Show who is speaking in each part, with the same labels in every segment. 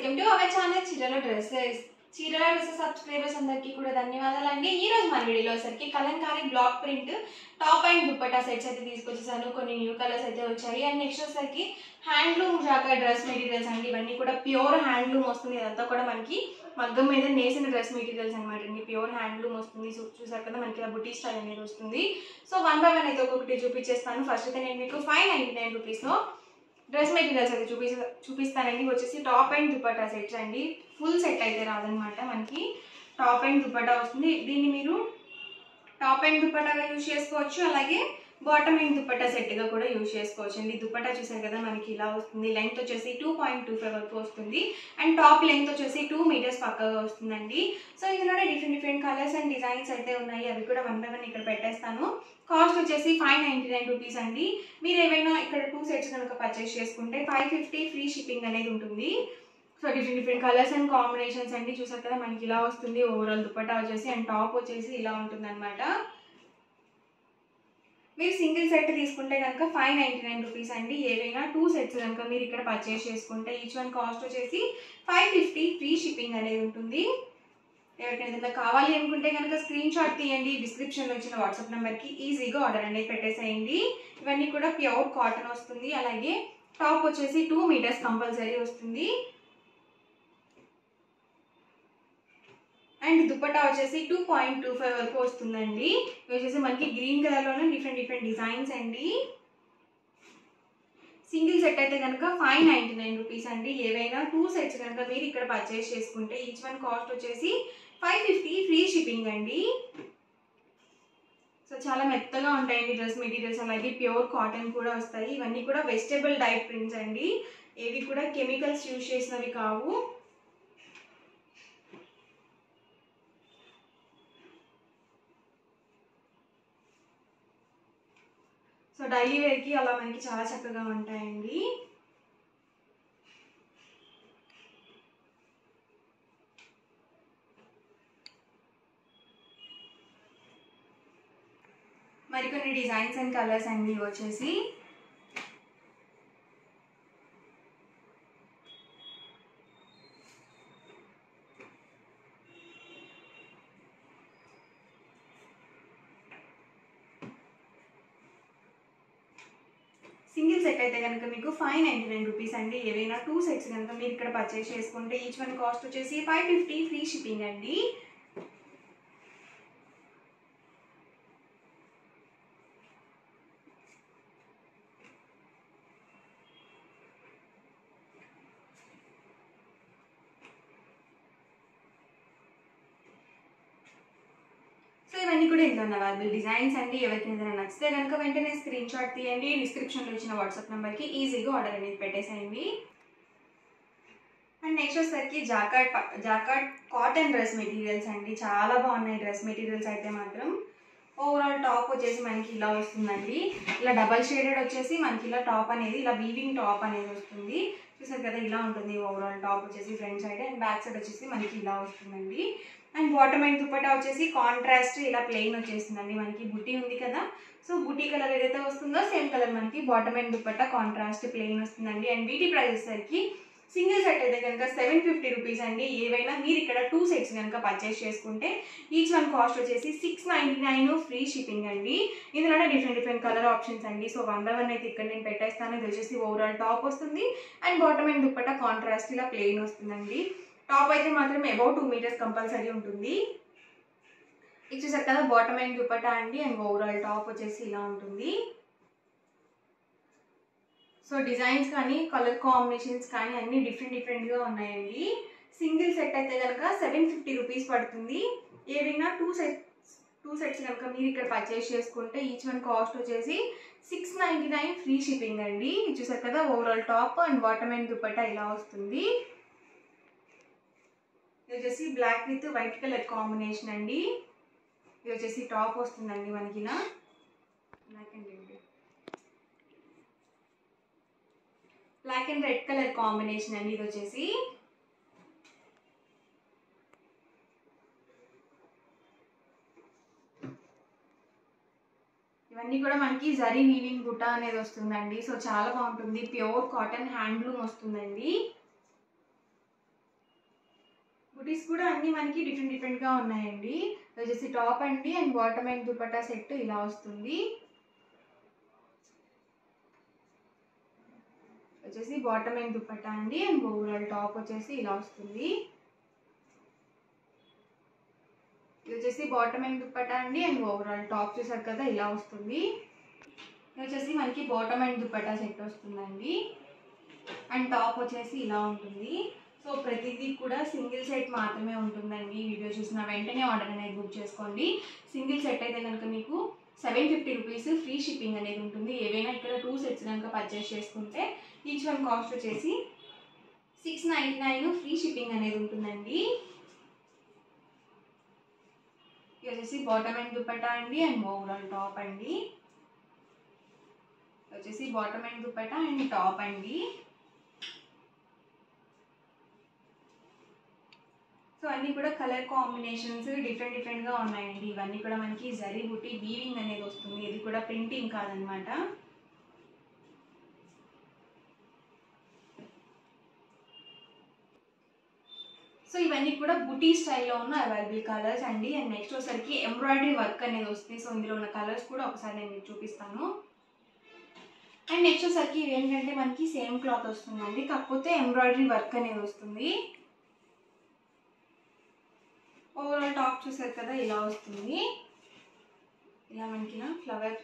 Speaker 1: Welcome to our channel చీరల dresses subscribers అందరికీ కూడా ధన్యవాదాలండి. ఈ రోజు మన వీడియోలో సరికి Kalamkari block print top and dupatta sets అయితే తీసుకొచ్చేసాను. కొన్ని న్యూ కలర్స్ అయితే వచ్చాయి. అండ్ నెక్స్ట్ వచ్చేసరికి హ్యాండ్లూమ్ జాకా డ్రెస్ మెటీరియల్స్ అండి. ఇవన్నీ కూడా ప్యూర్ హ్యాండ్లూమ్ వస్తుంది. ఇదంతా కూడా మనకి మగ్గం మీద నేసిన డ్రెస్ మెటీరియల్స్ అనమాట అండి. ప్యూర్ హ్యాండ్లూమ్ వస్తుంది. చూసారు కదా మనకి ఇలా బుటీ స్టైల్ అనేది వస్తుంది. సో 1 by 1 అయితే ఒక్కొక్కటి చూపించేస్తాను. ఫస్ట్ అయితే నేను మీకు 599 రూపీస్లో డ్రెస్ మెటీరియల్స్ అయితే చూపిస్తానండి. వచ్చేసి టాప్ అండ్ దుపట్టా సెట్స్ అండి. ఫుల్ సెట్ అయితే రాదనమాట, మనకి టాప్ అండ్ దుపట్టా వస్తుంది. దీన్ని మీరు టాప్ అండ్ దుపట్టాగా యూజ్ చేసుకోవచ్చు, అలాగే బాటమ్ అండ్ దుపట్టా సెట్గా కూడా యూజ్ చేసుకోవచ్చు అండి. దుపట్టా చూసారు కదా మనకి ఇలా వస్తుంది. లెంగ్త్ వచ్చేసి 2.25 వరకు వస్తుంది. అండ్ టాప్ లెంగ్త్ వచ్చేసి 2 meters పక్కగా వస్తుందండి. సో ఇందులోనే డిఫరెంట్ కలర్స్ అండ్ డిజైన్స్ అయితే ఉన్నాయి. అవి కూడా 1 by 1 ఇక్కడ పెట్టేస్తాను. కాస్ట్ వచ్చేసి 599 రూపీస్ అండి. మీరు ఏమైనా ఇక్కడ 2 sets కనుక పర్చేస్ చేసుకుంటే 550 ఫ్రీ షిప్పింగ్ అనేది ఉంటుంది. So different colours and combinations అండి. చూసారు కదా మనకి ఇలా వస్తుంది. ఓవరాల్ దుపట్టా వచ్చేసి అండ్ టాప్ వచ్చేసి ఇలా ఉంటుంది అనమాట. మీరు సింగిల్ సెట్ తీసుకుంటే కనుక 599 రూపీస్ అండి. ఏవైనా 2 sets కనుక మీరు ఇక్కడ పర్చేస్ చేసుకుంటే ఈచ్ వన్ కాస్ట్ వచ్చేసి 550 ఫ్రీ షిప్పింగ్ అనేది ఉంటుంది. ఎవరికైనా ఏదైనా కావాలి అనుకుంటే కనుక స్క్రీన్ షాట్ తీయండి. డిస్క్రిప్షన్లో ఇచ్చిన వాట్సాప్ నెంబర్కి ఈజీగా ఆర్డర్ అనేది పెట్టేసేయండి. ఇవన్నీ కూడా ప్యూర్ కాటన్ వస్తుంది. అలాగే టాప్ వచ్చేసి 2 meters కంపల్సరీ వస్తుంది. అండ్ దుపట్టా వచ్చేసి 2.25 వరకు వస్తుందండి. ఇది వచ్చేసి మనకి గ్రీన్ కలర్లోనే డిఫరెంట్ డిజైన్స్ అండి. సింగిల్ సెట్ అయితే కనుక 599 రూపీస్ అండి. ఏవైనా 2 sets కనుక మీరు ఇక్కడ పర్చేస్ చేసుకుంటే ఈచ్ వన్ కాస్ట్ వచ్చేసి 550 ఫ్రీ షిప్పింగ్ అండి. సో చాలా మెత్తగా ఉంటాయండి డ్రెస్ మెటీరియల్స్. అలాగే ప్యూర్ కాటన్ కూడా వస్తాయి. ఇవన్నీ కూడా వెజిటబుల్ డైట్ ప్రింట్స్ అండి. ఏవి కూడా కెమికల్స్ యూజ్ చేసినవి కావు. సో డైలీ వేర్కి అలా మనకి చాలా చక్కగా ఉంటాయండి. మరికొన్ని డిజైన్స్ అండ్ కలర్స్ అండి. వచ్చేసి సింగిల్ సెట్ అయితే కనుక మీకు 599 రూపీస్ అండి. ఏవైనా 2 sets కనుక మీరు ఇక్కడ పర్చేస్ చేసుకుంటే ఈచ్ వన్ కాస్ట్ వచ్చేసి 550 ఫ్రీ షిప్పింగ్ అండి. సో ఇవన్నీ కూడా ఇందులో అవైలబుల్ డిజైన్స్ అండి. ఎవరికి ఏదైనా నచ్చితే కనుక వెంటనే స్క్రీన్ షాట్ తీయండి. డిస్క్రిప్షన్లో ఇచ్చిన వాట్సాప్ నెంబర్కి ఈజీగా ఆర్డర్ అనేది పెట్టేసేయండి. అండ్ నెక్స్ట్ వచ్చేసరికి జాకార్డ్ కాటన్ డ్రెస్ మెటీరియల్స్ అండి. చాలా బాగున్నాయి డ్రెస్ మెటీరియల్స్ అయితే మాత్రం. ఓవరాల్ టాప్ వచ్చేసి మనకి ఇలా వస్తుందండి. ఇలా డబల్ షేడెడ్ వచ్చేసి మనకి ఇలా టాప్ అనేది ఇలా వీవింగ్ టాప్ అనేది వస్తుంది. చూసారు కదా ఇలా ఉంటుంది ఓవరాల్ టాప్ వచ్చేసి front side. And back side వచ్చేసి మనకి ఇలా వస్తుందండి. అండ్ బాటమ్ అండ్ దుపట్టా వచ్చేసి కాంట్రాస్ట్ ఇలా ప్లెయిన్ వచ్చేస్తుందండి. మనకి బుటీ ఉంది కదా, సో బుటీ కలర్ ఏదైతే వస్తుందో సేమ్ కలర్ మనకి bottom and dupatta contrast plain వస్తుందండి. అండ్ వీటి ప్రైస్ వచ్చేసరికి సింగిల్ సెట్ అయితే కనుక 750 రూపీస్ అండి. ఏవైనా మీరు ఇక్కడ 2 sets కనుక పర్చేస్ చేసుకుంటే ఈచ్ వన్ కాస్ట్ వచ్చేసి 699 ఫ్రీ షిప్పింగ్ అండి. ఇందులోనే డిఫరెంట్ కలర్ ఆప్షన్స్ అండి. సో 1 by 1 అయితే ఇక్కడ నేను పెట్టేస్తాను. ఇది వచ్చేసి ఓవరాల్ టాప్ వస్తుంది. And bottom and dupatta contrast ఇలా ప్లెయిన్ వస్తుందండి. టాప్ అయితే మాత్రం అబౌట్ 2 meters కంపల్సరీ ఉంటుంది. ఇది చూసారు కదా బాటమ్ అండ్ దుపట్టా అండి. అండ్ ఓవరాల్ టాప్ వచ్చేసి ఇలా ఉంటుంది. సో డిజైన్స్ కానీ కలర్ కాంబినేషన్స్ కానీ అన్ని డిఫరెంట్గా ఉన్నాయండి. సింగిల్ సెట్ అయితే కనుక 750 రూపీస్ పడుతుంది. ఏవైనా 2 sets కనుక మీరు ఇక్కడ పర్చేస్ చేసుకుంటే ఈచ్ వన్ కాస్ట్ వచ్చేసి 699 ఫ్రీ షిప్పింగ్ అండి. ఇది చూసారు కదా overall top and bottom and dupatta ఇలా వస్తుంది. ఇది వచ్చేసి black with white colour combination అండి. ఇది వచ్చేసి టాప్ వస్తుందండి మనకి ఇలా black and red colour combination అండి. ఇది వచ్చేసి ఇవన్నీ కూడా మనకి జరీ వీవింగ్ బుట్ట అనేది వస్తుందండి. సో చాలా బాగుంటుంది. ప్యూర్ కాటన్ హ్యాండ్లూమ్ వస్తుందండి. కుర్తీస్ కూడా అన్నీ మనకి డిఫరెంట్గా ఉన్నాయండి. వచ్చేసి టాప్ అండి and bottom and dupatta set ఇలా వస్తుంది. వచ్చేసి బాటమ్ అండ్ దుపట్టా అండి అండ్ ఓవరాల్ టాప్ వచ్చేసి ఇలా వస్తుంది. ఇది వచ్చేసి బాటమ్ అండ్ దుపట్టా అండి అండ్ ఓవరాల్ టాప్ చూసారు కదా ఇలా వస్తుంది. ఇది వచ్చేసి మనకి బాటమ్ అండ్ దుపట్టా సెట్ వస్తుందండి అండ్ టాప్ వచ్చేసి ఇలా ఉంటుంది. సో ప్రతిదీ కూడా సింగిల్ సెట్ మాత్రమే ఉంటుందండి. వీడియో చూసిన వెంటనే ఆర్డర్ అనేది బుక్ చేసుకోండి. సింగిల్ సెట్ అయితే కనుక మీకు 750 రూపీస్ ఫ్రీ షిప్పింగ్ అనేది ఉంటుంది. ఏవైనా ఇక్కడ 2 సెట్స్ కనుక పర్చేస్ చేసుకుంటే ఈచ్ వన్ కాస్ట్ వచ్చేసి 699 ఫ్రీ షిప్పింగ్ అనేది ఉంటుందండి. ఇది వచ్చేసి బాటమ్ అండ్ దుపట్టా అండి అండ్ ఓవరాల్ టాప్ అండి. వచ్చేసి bottom and dupatta and top అండి. సో అన్నీ కూడా కలర్ కాంబినేషన్స్ డిఫరెంట్గా ఉన్నాయండి. ఇవన్నీ కూడా మనకి జరీ బుట్టి వీవింగ్ అనేది వస్తుంది. ఇది కూడా ప్రింటింగ్ కాదనమాట. సో ఇవన్నీ కూడా బుటీ స్టైల్లో ఉన్న అవైలబుల్ కలర్స్ అండి. అండ్ నెక్స్ట్ వచ్చేసరికి ఎంబ్రాయిడరీ వర్క్ అనేది వస్తుంది. సో ఇందులో ఉన్న కలర్స్ కూడా ఒకసారి నేను మీకు చూపిస్తాను. అండ్ నెక్స్ట్ వచ్చేసరికి ఇవి ఏంటంటే మనకి సేమ్ క్లాత్ వస్తుందండి, కాకపోతే ఎంబ్రాయిడరీ వర్క్ అనేది వస్తుంది. ఓవరాల్ టాప్ చూసారు కదా ఇలా వస్తుంది. ఇలా మనకి ఫ్లవర్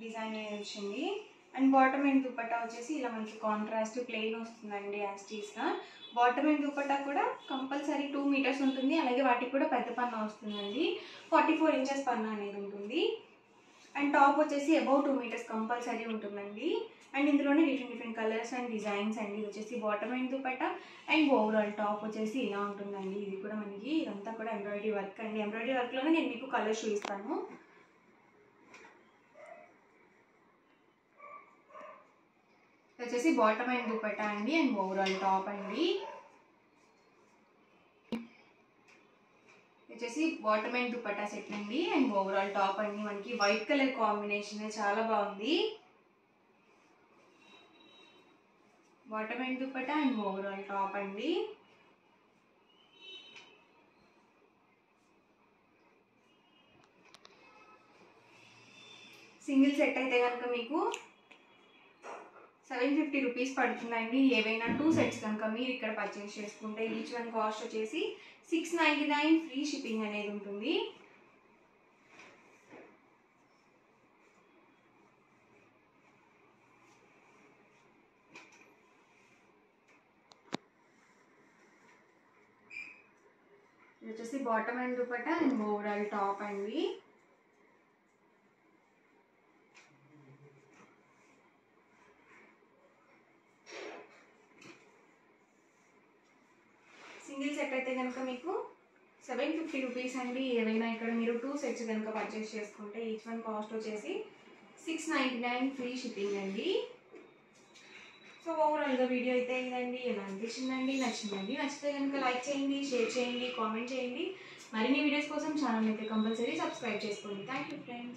Speaker 1: డిజైన్ అనేది వచ్చింది. అండ్ బాటమ్ అండ్ దుపట్టా వచ్చేసి ఇలా మనకి కాంట్రాస్ట్ ప్లెయిన్ వస్తుందండి యాస్టీస్గా. బాటమ్ అండ్ దుపట్టా కూడా కంపల్సరీ 2 మీటర్స్ ఉంటుంది. అలాగే వాటికి కూడా పెద్ద పన్నా వస్తుందండి, 44 ఇంచెస్ పన్నా అనేది ఉంటుంది. అండ్ టాప్ వచ్చేసి అబౌవ్ 2 మీటర్స్ కంపల్సరీ ఉంటుందండి. అండ్ ఇందులోనే డిఫరెంట్ కలర్స్ అండ్ డిజైన్స్ అండి. ఇది వచ్చేసి bottom and dupatta and overall top వచ్చేసి ఇలా ఉంటుందండి. ఇది కూడా మనకి ఇదంతా కూడా ఎంబ్రాయిడరీ వర్క్ అండి. ఎంబ్రాయిడరీ వర్క్లోనే నేను మీకు కలర్స్ చూపిస్తాను. వచ్చేసి బాటమ్ అండ్ దుపట్టా అండి అండ్ ఓవరాల్ టాప్ అండి. వచ్చేసి బాటమ్ అండ్ దుపట్టా సెట్ అండి అండ్ ఓవరాల్ టాప్ అండి. మనకి వైట్ కలర్ కాంబినేషన్ చాలా బాగుంది. Bottom and dupatta and overall top అండి. సింగిల్ సెట్ అయితే కనుక మీకు 750 రూపీస్ పడుతుందండి. ఏవైనా 2 సెట్స్ కనుక మీరు ఇక్కడ పర్చేస్ చేసుకుంటే ఈచ్ వన్ కాస్ట్ వచ్చేసి 699 ఫ్రీ షిప్పింగ్ అనేది ఉంటుంది. ఇది వచ్చేసి bottom and dupatta and overall top అండి. సింగిల్ సెట్ అయితే కనుక మీకు 750 రూపీస్ అండి. ఏవైనా ఇక్కడ మీరు 2 సెట్స్ కనుక పర్చేస్ చేసుకుంటే ఈచ్ వన్ కాస్ట్ వచ్చేసి 699 ఫ్రీ షిప్పింగ్ అండి. సో ఓవరాల్గా వీడియో అయితే ఇదండి. ఎలా అనిపించిందండి? నచ్చితే కనుక లైక్ చేయండి, షేర్ చేయండి, కామెంట్ చేయండి. మరిన్ని వీడియోస్ కోసం ఛానల్ అయితే కంపల్సరీ సబ్స్క్రైబ్ చేసుకోండి. Thank you friends.